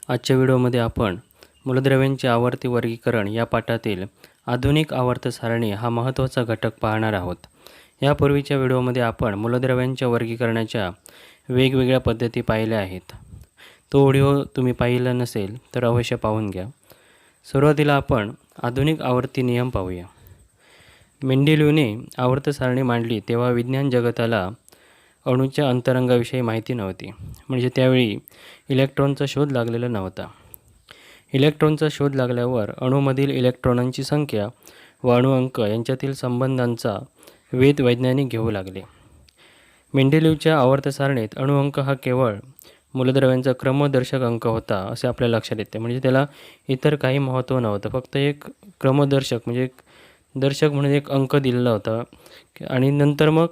आजच्या व्हिडिओमध्ये आपण मूलद्रव्यांचे आवर्ती वर्गीकरण या पाठातील आधुनिक आवर्त सारणी हा महत्त्वाचा घटक पाहणार आहोत. यापूर्वीच्या व्हिडिओमध्ये आपण मूलद्रव्यांच्या वर्गीकरणाच्या वेगवेगळ्या पद्धती पाहिल्या आहेत. तो व्हिडिओ तुम्ही पाहिला नसेल तर अवश्य पाहून घ्या. सुरुवातीला आपण आधुनिक आवर्ती नियम पाहूया. मेंडेलिव्हने आवर्त सारणी मांडली तेव्हा विज्ञान जगताला अणूच्या अंतरंगाविषयी माहिती नव्हती. म्हणजे त्यावेळी इलेक्ट्रॉनचा शोध लागलेला नव्हता. इलेक्ट्रॉनचा शोध लागल्यावर अणूमधील इलेक्ट्रॉनांची संख्या व अणुअंक यांच्यातील संबंधांचा वेध वैज्ञानिक घेऊ लागले. मेंडेलिव्हच्या आवर्त सारणीत अणुअंक हा केवळ मूलद्रव्यांचा क्रमदर्शक अंक होता असे आपल्या लक्षात येते. म्हणजे त्याला इतर काही महत्त्व नव्हतं, फक्त एक क्रमदर्शक म्हणजे एक दर्शक म्हणून एक अंक दिलेला होता. आणि नंतर मग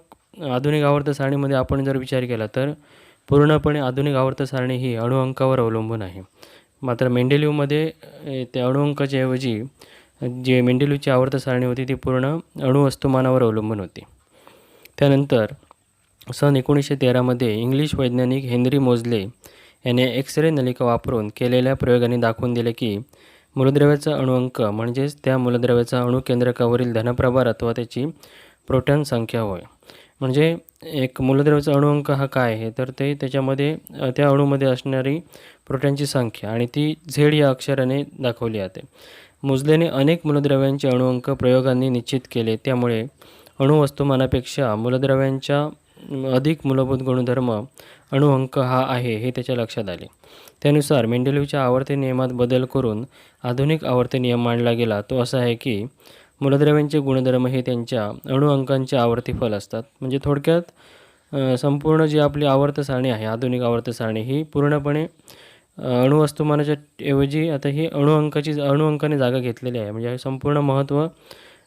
आधुनिक आवर्त सारणीमध्ये आपण जर विचार केला तर पूर्णपणे आधुनिक आवर्त सारणी ही अणुअंकावर अवलंबून आहे. मात्र मेंडेलिव्हमध्ये त्या अणुअंकाच्या ऐवजी जे मेंडेलिव्हची आवर्त सारणी होती ती पूर्ण अणुवस्तुमानावर अवलंबून होती. त्यानंतर सन 1913 इंग्लिश वैज्ञानिक हेनरी मोझले याने एक्स-रे नलिका वापरून केलेल्या प्रयोगाने दाखवून दिले की मूलद्रव्याचा अणुअंक म्हणजेच त्या मूलद्रव्याचा अणुकेंद्रकावरील धनप्रभार अथवा त्याची प्रोटॉन संख्या होय. म्हणजे एक मूलद्रव्याचा अणुअंक हा काय आहे तर ते त्याच्यामध्ये त्या अणूमध्ये असणारी प्रोटॉनची संख्या आणि ती झेड या अक्षराने दाखवली जाते. मोझलेने अनेक मूलद्रव्यांचे अणुअंक प्रयोगांनी निश्चित केले. त्यामुळे अणुवस्तुमानापेक्षा मूलद्रव्यांच्या अधिक मूलभूत गुणधर्म अणुअंक हा आहे हे त्याच्या लक्षात आले. त्यानुसार मेंडेलिव्हच्या आवर्ती नियमात बदल करून आधुनिक आवर्ती नियम मांडला गेला. तो असा आहे की मूलद्रव्यांचे गुणधर्म हे त्यांच्या अणुअंकांचे आवर्ती फल असतात. म्हणजे थोडक्यात संपूर्ण जी आपली आवर्त सारणी आहे, आधुनिक आवर्त सारणी ही पूर्णपणे अणुवस्तुमानाच्या ऐवजी आता ही अणुअंकाने जागा घेतलेली आहे. म्हणजे संपूर्ण महत्त्व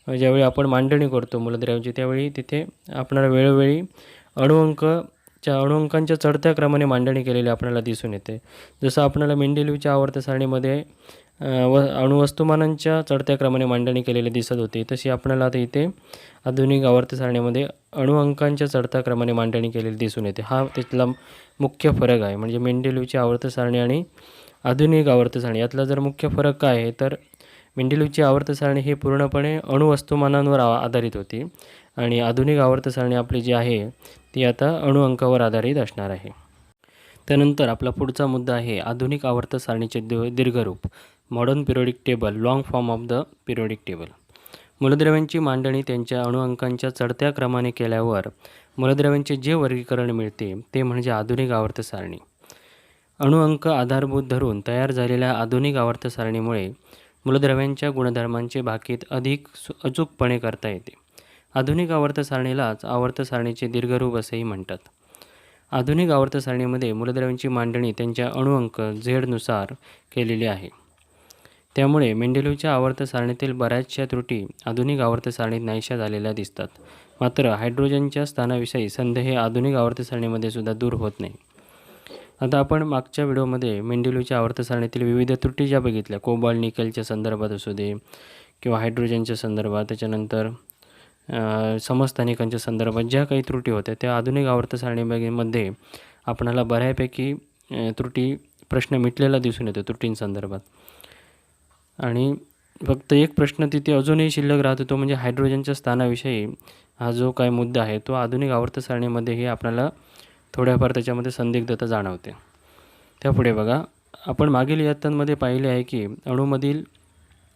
ज्यावेळी आपण मांडणी करतो मूलद्रव्यांची त्यावेळी तिथे आपल्याला वेळोवेळी अणुअंकांच्या चढत्या क्रमाने मांडणी केलेली आपल्याला दिसून येते. जसं आपल्याला मेंडेलिव्हच्या आवर्त सारणीमध्ये अणुवस्तुमानांच्या चढत्या क्रमाने मांडणी केलेली दिसत होती, तशी आपल्याला आता इथे आधुनिक आवर्त सारणीमध्ये अणुअंकांच्या चढत्या क्रमाने मांडणी केलेली दिसून येते. हा त्यातला मुख्य फरक आहे. म्हणजे मेंडेलिव्हची आवर्त सारणी आणि आधुनिक आवर्त सारणी यातला जर मुख्य फरक काय आहे तर मेंडेलिव्हची आवर्त सारणी ही पूर्णपणे अणुवस्तुमानांवर आधारित होती आणि आधुनिक आवर्त सारणी आपली जी आहे ती आता अणुअंकावर आधारित असणार आहे. त्यानंतर आपला पुढचा मुद्दा आहे आधुनिक आवर्त सारणीचे दीर्घरूप modern periodic table, long form of the periodic table. मूलद्रव्यांची मांडणी त्यांच्या अणुअंकांच्या चढत्या क्रमाने केल्यावर मूलद्रव्यांचे जे वर्गीकरण मिळते ते म्हणजे आधुनिक आवर्त सारणी. अणुअंक आधारभूत धरून तयार झालेल्या आधुनिक आवर्त सारणीमुळे मूलद्रव्यांच्या गुणधर्मांचे भाकीत अधिक अचूकपणे करता येते. आधुनिक आवर्त सारणीलाच आवर्त सारणीचे दीर्घरूप असेही म्हणतात. आधुनिक आवर्त सारणीमध्ये मूलद्रव्यांची मांडणी त्यांच्या अणुअंक झेडनुसार केलेली आहे. त्यामुळे मेंडेलिव्हच्या आवर्त सारणीतील बऱ्याचशा त्रुटी आधुनिक आवर्त सारणीत नाहीशा झालेल्या दिसतात. मात्र हायड्रोजनच्या स्थानाविषयी संदेह आधुनिक आवर्त सारणीमध्ये सुद्धा दूर होत नाही. आता आपण मागच्या व्हिडिओमध्ये मेंडेलिव्हच्या आवर्त सारणीतील विविध त्रुटी ज्या बघितल्या, कोबाल्ट निकेलच्या संदर्भात असू दे किंवा हायड्रोजनच्या संदर्भात, त्याच्यानंतर समस्थानिकांच्या संदर्भात ज्या काही त्रुटी होत्या त्या आधुनिक आवर्त सारणीमध्ये आपणाला बऱ्यापैकी प्रश्न मिटलेला दिसून येतो त्रुटींसंदर्भात. आणि फक्त एक प्रश्न तिथे अजूनही शिल्लक राहतो, तो म्हणजे हायड्रोजनच्या स्थानाविषयी हा जो काय मुद्दा आहे तो आधुनिक आवर्त सारणीमध्येही आपल्याला थोड्याफार त्याच्यामध्ये संदिग्धता जाणवते. त्यापुढे बघा, आपण मागील इयत्तांमध्ये पाहिले आहे की अणूमधील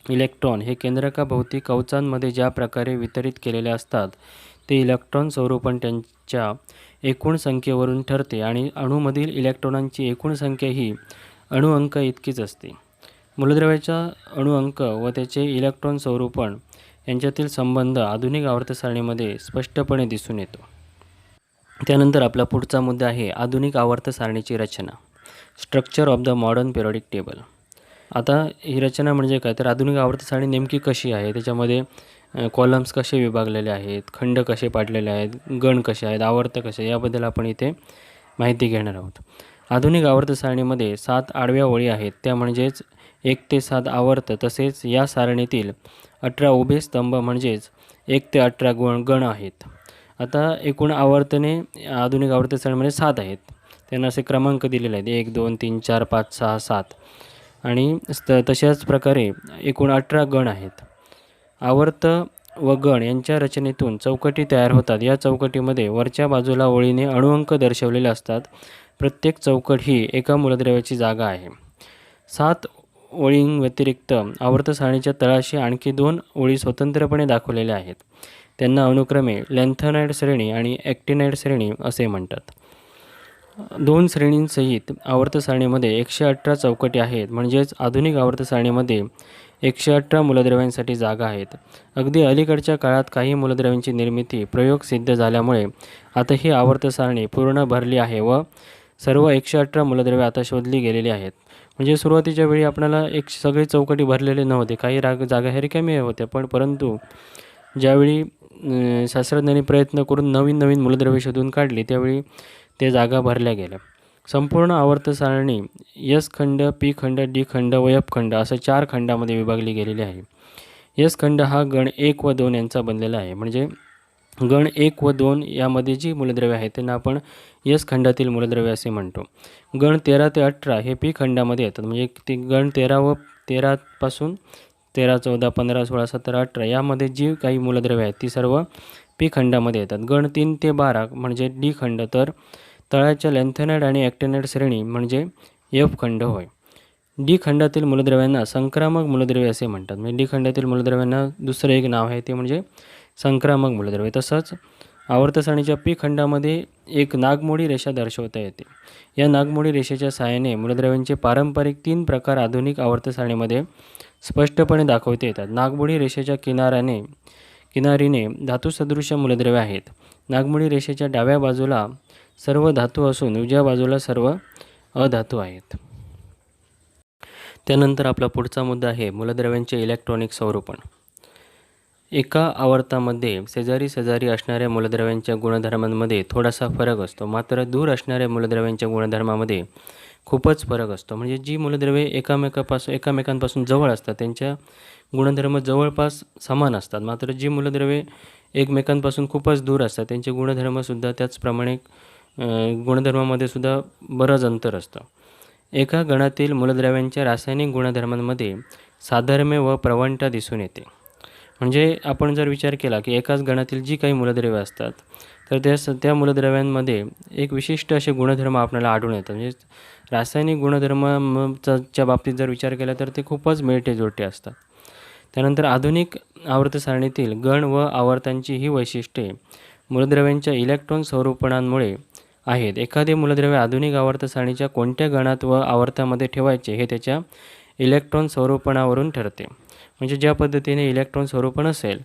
इलेक्ट्रॉन हे केंद्रकाभोवती कवचांमध्ये ज्या प्रकारे वितरित केलेले असतात ते इलेक्ट्रॉन स्वरूपण त्यांच्या एकूण संख्येवरून ठरते आणि अणूमधील इलेक्ट्रॉनांची एकूण संख्या ही अणुअंक इतकीच असते. मूलद्रव्याचा अणुअंक व त्याचे इलेक्ट्रॉन स्वरूपण यांच्यातील संबंध आधुनिक आवर्त सारणीमध्ये स्पष्टपणे दिसून येतो. त्यानंतर आपला पुढचा मुद्दा आहे आधुनिक आवर्त सारणीची रचना, structure of the modern periodic table. आता ही रचना म्हणजे काय तर आधुनिक आवर्त सारणी नेमकी कशी आहे, त्याच्यामध्ये कॉलम्स कसे विभागलेले आहेत, खंड कसे पाडलेले आहेत, गण कसे आहेत, आवर्त कसे, याबद्दल आपण इथे माहिती घेणार आहोत. आधुनिक आवर्त सारणीमध्ये 7 आडव्या ओळी आहेत, त्या म्हणजेच 1 ते 7 आवर्त. तसेच या सारणीतील 18 उभे स्तंभ म्हणजेच 1 ते 18 गण आहेत. आता एकूण आवर्तने आधुनिक आवर्त सारणीमध्ये 7 आहेत. त्यांना असे क्रमांक दिलेले आहेत 1 2 3 4 5 6 7 आणि तशाच प्रकारे एकूण 18 गण आहेत. आवर्त व गण यांच्या रचनेतून चौकटी तयार होतात. या चौकटीमध्ये वरच्या बाजूला ओळीने अणुअंक दर्शवलेले असतात. प्रत्येक चौकट ही एका मूलद्रव्याची जागा आहे. 7 ओळींव्यतिरिक्त आवर्त सारणीच्या तळाशी आणखी 2 ओळी स्वतंत्रपणे दाखवलेल्या आहेत. त्यांना अनुक्रमे लॅन्थेनाइड श्रेणी आणि ॲक्टिनाइड श्रेणी असे म्हणतात. 2 श्रेणींसहित आवर्त सारणीमध्ये 118 चौकटी आहेत. म्हणजेच आधुनिक आवर्त सारणीमध्ये 118 मूलद्रव्यांसाठी जागा आहेत. अगदी अलीकडच्या काळात काही मूलद्रव्यांची निर्मिती प्रयोग सिद्ध झाल्यामुळे आता ही आवर्त सारणी पूर्ण भरली आहे व सर्व 118 मूलद्रव्ये आता शोधली गेलेली आहेत. म्हणजे सुरुवातीच्या वेळी आपल्याला सगळे चौकटी भरलेले नव्हते, काही जागा ह्या रिकाम्या होत्या. परंतु ज्यावेळी शास्त्रज्ञांनी प्रयत्न करून नवीन नवीन मूलद्रव्ये शोधून काढली त्यावेळी ते जागा भरल्या गेल्या. संपूर्ण आवर्त सारणी एस खंड, पी खंड, डी खंड व एफ खंड असं 4 खंडामध्ये विभागली गेलेली आहे. एस खंड हा गण 1 व 2 यांचा बनलेला आहे. म्हणजे गण 1 व 2 यामध्ये जी मूलद्रव्ये आहेत त्यांना आपण एस खंडातील मूलद्रव्ये असे म्हणतो. गण 13 ते 18 हे पी खंडामध्ये येतात. म्हणजे ते गण 13 व 13 पासून 13, 14, 15, 16, 17, 18 यामध्ये जी काही मूलद्रव्ये आहेत ती सर्व पी खंडामध्ये येतात. गण 3 ते 12 म्हणजे डी खंड, तर तळाच्या लॅन्थेनाइड आणि ॲक्टिनाइड श्रेणी म्हणजे एफ खंड होय. डी खंडातील मूलद्रव्यांना संक्रामक मूलद्रव्ये असे म्हणतात. म्हणजे डी खंडातील मूलद्रव्यांना दुसरं एक नाव आहे ते म्हणजे संक्रामक मूलद्रव्ये. तसंच आवर्त सारणीच्या पी खंडामध्ये एक नागमोडी रेषा दर्शवता येते. या नागमोडी रेषेच्या सहाय्याने मूलद्रव्यांचे पारंपरिक 3 प्रकार आधुनिक आवर्त सारणीमध्ये स्पष्टपणे दाखवता येतात. नागमोडी रेषेच्या किनारीने धातुसदृश मूलद्रव्ये आहेत. नागमोडी रेषेच्या डाव्या बाजूला सर्व धातू असून उजव्या बाजूला सर्व अधातू आहेत. त्यानंतर आपला पुढचा मुद्दा आहे मूलद्रव्यांचे इलेक्ट्रॉनिक स्वरूपण. एका आवर्तामध्ये शेजारी असणाऱ्या मूलद्रव्यांच्या गुणधर्मांमध्ये थोडासा फरक असतो, मात्र दूर असणाऱ्या मूलद्रव्यांच्या गुणधर्मामध्ये खूपच फरक असतो. म्हणजे जी मूलद्रव्ये एकमेकांपासून जवळ असतात त्यांच्या गुणधर्म जवळपास समान असतात, मात्र जी मूलद्रव्ये एकमेकांपासून खूपच दूर असतात त्यांचे गुणधर्मसुद्धा त्याचप्रमाणे गुणधर्मामध्ये सुद्धा बरंच अंतर असतं. एका गणातील मूलद्रव्यांच्या रासायनिक गुणधर्मांमध्ये साधर्म्य व प्रवणता दिसून येते. म्हणजे आपण जर विचार केला की एकाच गणातील जी काही मूलद्रव्ये असतात तर त्या मूलद्रव्यांमध्ये एक विशिष्ट असे गुणधर्म आपल्याला आढळून येतात. म्हणजे रासायनिक गुणधर्माच्या बाबतीत जर विचार केला तर ते खूपच मिळते जुळते असतात. त्यानंतर आधुनिक आवर्त सारणीतील गण व आवर्तांची ही वैशिष्ट्ये मूलद्रव्यांच्या इलेक्ट्रॉन स्वरूपणांमुळे आहेत. एखादे मूलद्रव्य आधुनिक आवर्त सारणीच्या कोणत्या गणात व आवर्तामध्ये ठेवायचे हे त्याच्या इलेक्ट्रॉन स्वरूपणावरून ठरते. म्हणजे ज्या पद्धतीने इलेक्ट्रॉन स्वरूपण असेल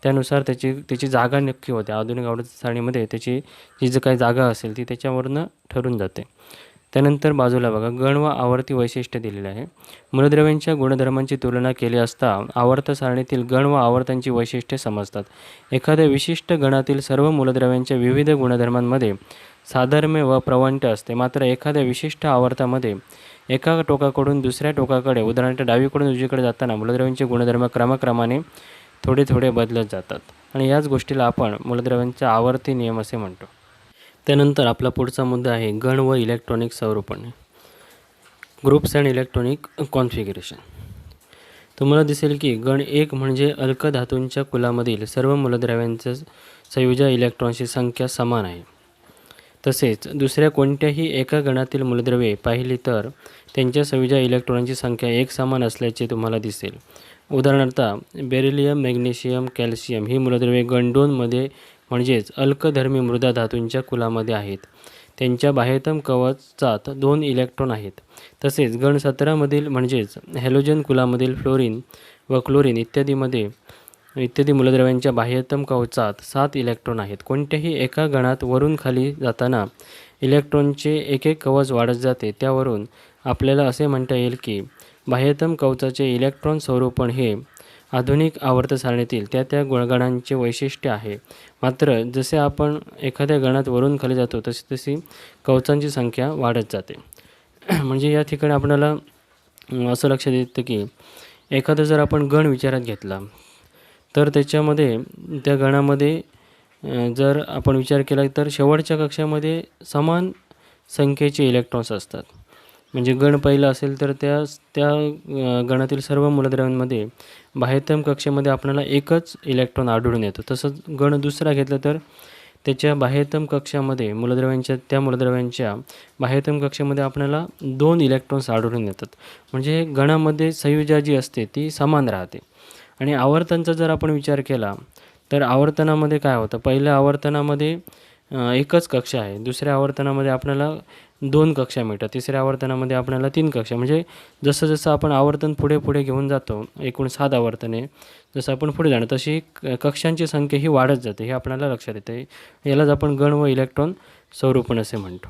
त्यानुसार त्याची जागा नक्की होते. आधुनिक आवर्त सारणीमध्ये त्याची जी काही जागा असेल ती त्याच्यावरून ठरून जाते. त्यानंतर बाजूला बघा गण व आवर्ती वैशिष्ट्य दिलेले आहे. मूलद्रव्यांच्या गुणधर्मांची तुलना केली असता आवर्त सारणीतील गण व आवर्तांची वैशिष्ट्ये समजतात. एखाद्या विशिष्ट गणातील सर्व मूलद्रव्यांच्या विविध गुणधर्मांमध्ये साधर्म्य व प्रवणता असते, मात्र एखाद्या विशिष्ट आवर्तामध्ये एका टोकाकडून दुसऱ्या टोकाकडे उदाहरणार्थ डावीकडून उजवीकडे जाताना मूलद्रव्यांचे गुणधर्म क्रमाक्रमाने थोडे थोडे बदलत जातात आणि याच गोष्टीला आपण मूलद्रव्यांचा आवर्ती नियम असे म्हणतो. त्यानंतर आपला पुढचा मुद्दा आहे गण व इलेक्ट्रॉनिक स्वरूपण, ग्रुप्स अँड इलेक्ट्रॉनिक कॉन्फिगरेशन. तुम्हाला दिसेल की गण 1 म्हणजे अल्क धातूंच्या कुलामधील सर्व मूलद्रव्यांच्या संयोजी इलेक्ट्रॉनची संख्या समान आहे. तसेच दुसऱ्या कोणत्याही एका गणातील मूलद्रव्ये पाहिली तर त्यांच्या संयोजी इलेक्ट्रॉनची संख्या एकसमान असल्याचे तुम्हाला दिसेल. उदाहरणार्थ बेरिलियम, मॅग्नेशियम, कॅल्शियम ही मूलद्रव्ये गण 2 मध्ये म्हणजेच अल्कधर्मी मृदा धातूंच्या कुलामध्ये आहेत. त्यांच्या बाह्यतम कवचात 2 इलेक्ट्रॉन आहेत. तसेच गण 17 मधील म्हणजेच हॅलोजन कुलामधील फ्लोरीन व क्लोरीन इत्यादी मूलद्रव्यांच्या बाह्यतम कवचात 7 इलेक्ट्रॉन आहेत. कोणत्याही एका गणात वरून खाली जाताना इलेक्ट्रॉनचे एक कवच वाढत जाते. त्यावरून आपल्याला असे म्हणता येईल की बाह्यतम कवचाचे इलेक्ट्रॉन स्वरूपण हे आधुनिक आवर्त सारणीतील त्या गुणगणांचे वैशिष्ट्य आहे. मात्र जसे आपण एखाद्या गणात वरून खाली जातो तशी कवचांची संख्या वाढत जाते. म्हणजे या ठिकाणी आपल्याला असं लक्षात येतं की एखादा जर आपण गण विचारात घेतला तर त्याच्यामध्ये त्या गणामध्ये जर आपण विचार केला तर शेवटच्या कक्षामध्ये समान संख्येचे इलेक्ट्रॉन्स असतात. म्हणजे गण पहिला असेल तर त्या त्या गणातील सर्व मूलद्रव्यांमध्ये बाह्यतम कक्षेमध्ये आपल्याला एकच इलेक्ट्रॉन आढळून येतो. तसंच गण दुसरा घेतला तर त्याच्या बाह्यतम कक्षामध्ये मूलद्रव्यांच्या बाह्यतम कक्षेमध्ये आपल्याला 2 इलेक्ट्रॉन्स आढळून येतात. म्हणजे गणामध्ये संयोजा जी असते ती समान राहते. आणि आवर्तनचा जर आपण विचार केला तर आवर्तनामध्ये काय होतं, पहिल्या आवर्तनामध्ये एकच कक्षा आहे, दुसऱ्या आवर्तनामध्ये आपल्याला 2 कक्षा मिळतात, तिसऱ्या आवर्तनामध्ये आपल्याला 3 कक्षा. म्हणजे जसं जसं आपण आवर्तन पुढे पुढे घेऊन जातो, एकूण 7 आवर्तने जसं आपण पुढे जाणं तशी कक्षांची संख्या ही वाढत जाते, हे आपल्याला लक्षात येते. यालाच आपण गण व इलेक्ट्रॉन स्वरूपण असे म्हणतो.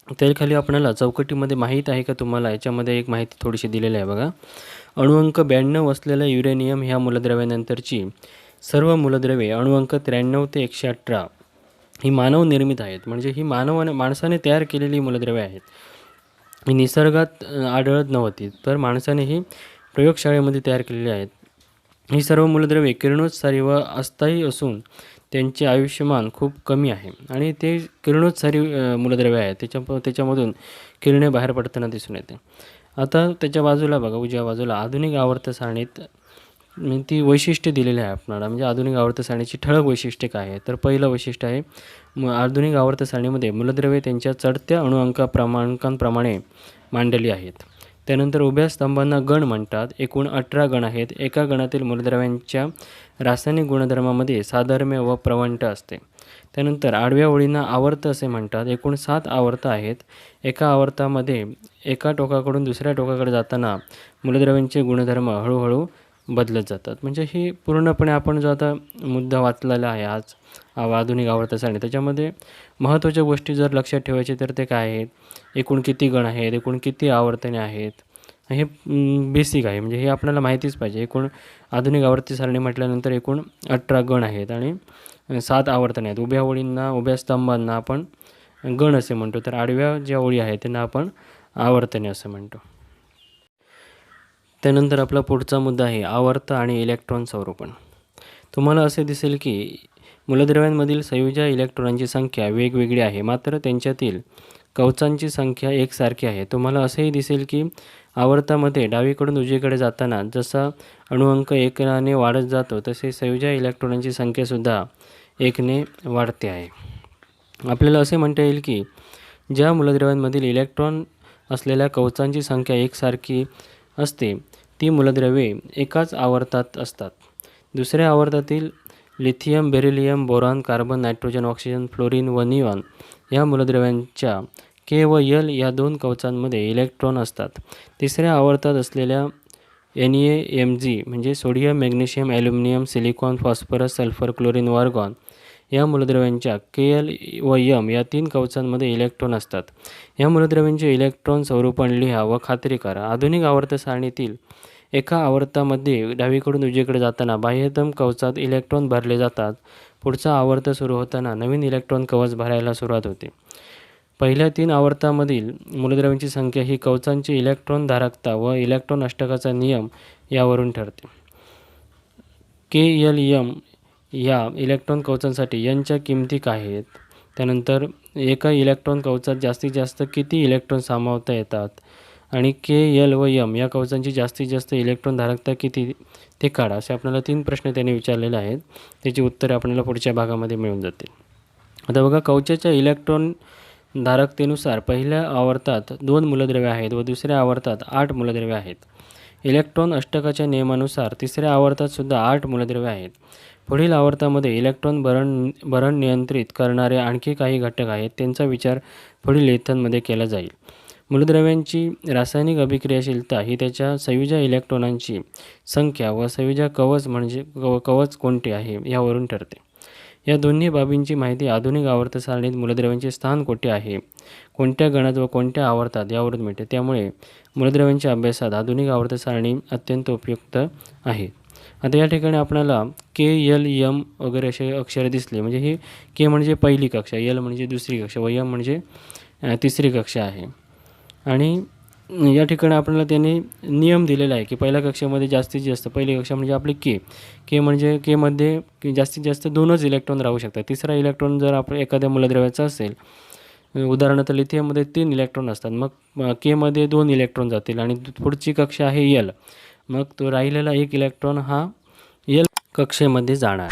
त्याखाली आपल्याला चौकटीमध्ये माहीत आहे का तुम्हाला, याच्यामध्ये एक माहिती थोडीशी दिलेली आहे बघा. अणुअंक 92 असलेल्या युरेनियम ह्या मूलद्रव्यानंतरची सर्व मूलद्रव्ये अणुअंक 93 ते 118 ही मानव निर्मित आहेत. म्हणजे ही माणसाने तयार केलेली मूलद्रव्ये आहेत. ही निसर्गात आढळत नव्हती, तर माणसाने ही प्रयोगशाळेमध्ये तयार केलेली आहेत. ही सर्व मूलद्रव्ये किरणोत्सारी व अस्थायी असून त्यांचे आयुष्यमान खूप कमी आहे. आणि ते किरणोत्सारी मूलद्रव्ये आहेत, त्याच्यामधून किरणे बाहेर पडताना दिसून येते. आता त्याच्या बाजूला बघा, उजव्या बाजूला आधुनिक आवर्त सारणीत ती वैशिष्ट्ये दिलेली आहे आपल्याला. म्हणजे आधुनिक आवर्त सारणीची ठळक वैशिष्ट्ये काय आहे, तर पहिलं वैशिष्ट्य आहे आधुनिक आवर्त सारणीमध्ये मूलद्रव्ये त्यांच्या चढत्या क्रमांकांप्रमाणे मांडली आहेत. त्यानंतर उभ्या स्तंभांना गण म्हणतात. एकूण 18 गण आहेत. एका गणातील मूलद्रव्यांच्या रासायनिक गुणधर्मामध्ये साधर्म्य व प्रवंट असते. त्यानंतर आडव्या ओळींना आवर्त असे म्हणतात. एकूण 7 आवर्त आहेत. एका आवर्तामध्ये एका टोकाकडून दुसऱ्या टोकाकडे जाताना मूलद्रव्यांचे गुणधर्म हळूहळू बदलत जातात. म्हणजे ही पूर्णपणे आपण जो आता मुद्दा वाचलेला आहे आज आधुनिक आवर्त सारणी, त्याच्यामध्ये महत्त्वाच्या गोष्टी जर लक्षात ठेवायचे तर ते काय आहेत, एकूण किती गण आहेत, एकूण किती आवर्तने आहेत, हे बेसिक आहे. म्हणजे हे आपल्याला माहितीच पाहिजे. एकूण आधुनिक आवर्त सारणी म्हटल्यानंतर एकूण 18 गण आहेत आणि 7 आवर्तने आहेत. उभ्या ओळींना, उभ्या स्तंभांना आपण गण असे म्हणतो, तर आडव्या ज्या ओळी आहेत त्यांना आपण आवर्तने असं म्हणतो. त्यानंतर आपला पुढचा मुद्दा आहे आवर्त आणि इलेक्ट्रॉन स्वरूपण. तुम्हाला असे दिसेल की मूलद्रव्यांमधील संयोजा इलेक्ट्रॉनांची संख्या वेगवेगळी आहे, मात्र त्यांच्यातील कवचांची संख्या एकसारखी आहे. तुम्हाला असेही दिसेल की आवर्तामध्ये डावीकडून उजवीकडे जाताना जसा अणुअंक 1ने वाढत जातो तसे संयोजा इलेक्ट्रॉनांची संख्यासुद्धा 1ने वाढते आहे. आपल्याला असे म्हणता येईल की ज्या मूलद्रव्यांमधील इलेक्ट्रॉन असलेल्या कवचांची संख्या एकसारखी असते ती मूलद्रव्ये एकाच आवर्तात असतात. दुसऱ्या आवर्तातील lithium, beryllium, boron, carbon, nitrogen, oxygen, fluorine व निऑन या मूलद्रव्यांच्या के व यल या 2 कवचांमध्ये इलेक्ट्रॉन असतात. तिसऱ्या आवर्तात असलेल्या NaMg म्हणजे sodium, magnesium, aluminium, silicon, phosphorus, sulphur, chlorine व आर्गॉन या मूलद्रव्यांच्या Kl व M या 3 कवचांमध्ये इलेक्ट्रॉन असतात. या मूलद्रव्यांचे इलेक्ट्रॉन स्वरूपण लिहा व खात्री करा. आधुनिक आवर्त सारणीतील एका आवर्तामध्ये डावीकडून उजवीकडे जाताना बाह्यतम कवचात इलेक्ट्रॉन भरले जातात. पुढचा आवर्त सुरू होताना नवीन इलेक्ट्रॉन कवच भरायला सुरुवात होते. पहिल्या 3 आवर्तामधील मूलद्रव्यांची संख्या ही कवचांची इलेक्ट्रॉन धारकता व इलेक्ट्रॉन अष्टकाचा नियम यावरून ठरते. KLM या इलेक्ट्रॉन कवचांसाठी Nच्या किमती काय आहेत, त्यानंतर एका इलेक्ट्रॉन कवचात जास्तीत जास्त किती इलेक्ट्रॉन सामावता येतात आणि KL व M या कवचांची जास्तीत जास्त इलेक्ट्रॉन धारकता किती ते काढा. असे आपल्याला 3 प्रश्न त्यांनी विचारलेले आहेत. त्याची उत्तरे आपल्याला पुढच्या भागामध्ये मिळून जातील. आता बघा, कवचाच्या इलेक्ट्रॉन धारकतेनुसार पहिल्या आवर्तात 2 मूलद्रव्ये आहेत व दुसऱ्या आवर्तात 8 मूलद्रव्ये आहेत. इलेक्ट्रॉन अष्टकाच्या नियमानुसार तिसऱ्या आवर्तात सुद्धा 8 मूलद्रव्ये आहेत. पुढील आवर्तामध्ये इलेक्ट्रॉन भरण नियंत्रित करणारे आणखी काही घटक आहेत, त्यांचा विचार पुढील लेखनमध्ये केला जाईल. मूलद्रव्यांची रासायनिक अभिक्रियाशीलता ही त्याच्या संयोजा इलेक्ट्रॉनांची संख्या व संयोजा कवच कोणते आहे यावरून ठरते. या दोन्ही बाबींची माहिती आधुनिक आवर्त सारणीत मूलद्रव्यांचे स्थान कोठे आहे, कोणत्या गणात व कोणत्या आवर्तात यावरून मिळते. त्यामुळे मूलद्रव्यांच्या अभ्यासात आधुनिक आवर्त सारणी अत्यंत उपयुक्त आहे. आता या ठिकाणी आपल्याला KLM वगैरे असे अक्षरे दिसले. म्हणजे ही K म्हणजे पहिली कक्षा, L म्हणजे दुसरी कक्षा व M म्हणजे तिसरी कक्षा आहे. आणि या ठिकाणी आपल्याला त्यांनी नियम दिलेला आहे की पहिल्या कक्षेमध्ये जास्तीत जास्त, पहिली कक्षा म्हणजे आपली K म्हणजे Kमध्ये जास्तीत जास्त 2च इलेक्ट्रॉन राहू शकतात. तिसरा इलेक्ट्रॉन जर आपण एखाद्या मूलद्रव्याचा असेल उदाहरणार्थ लिथियममध्ये 3 इलेक्ट्रॉन असतात, मग केमध्ये 2 इलेक्ट्रॉन जातील आणि पुढची कक्षा आहे यल, मग तो राहिलेला 1 इलेक्ट्रॉन हा यल कक्षेमध्ये जाणार.